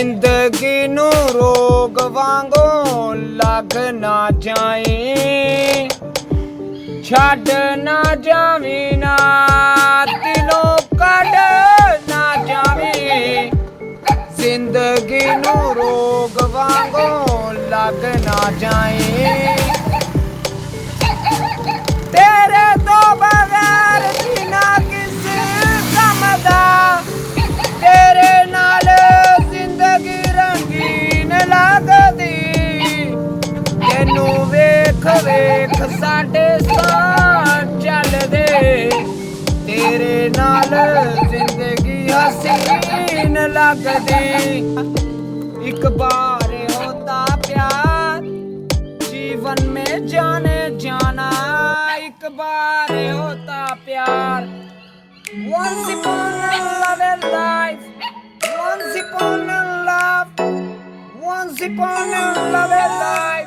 जिंदगी नू रोग वांगों लग ना जाए, छड़ ना जावी ना दिलों कड़ ना जावी। जिंदगी नू रोग वांगों लग ना जाए, तेरे तो बगैर जीना किस काम दा, तेरे नाल जिंदगी रंगीन लगदी। तेनू वेख वेख साडे साथ चलदे, तेरे नाल जिंदगी हसीन लगदी। एक बार होता प्यार जीवन में जाने जाना, एक बार होता प्यार। Once upon a loving life, once upon a love, once upon a loving life.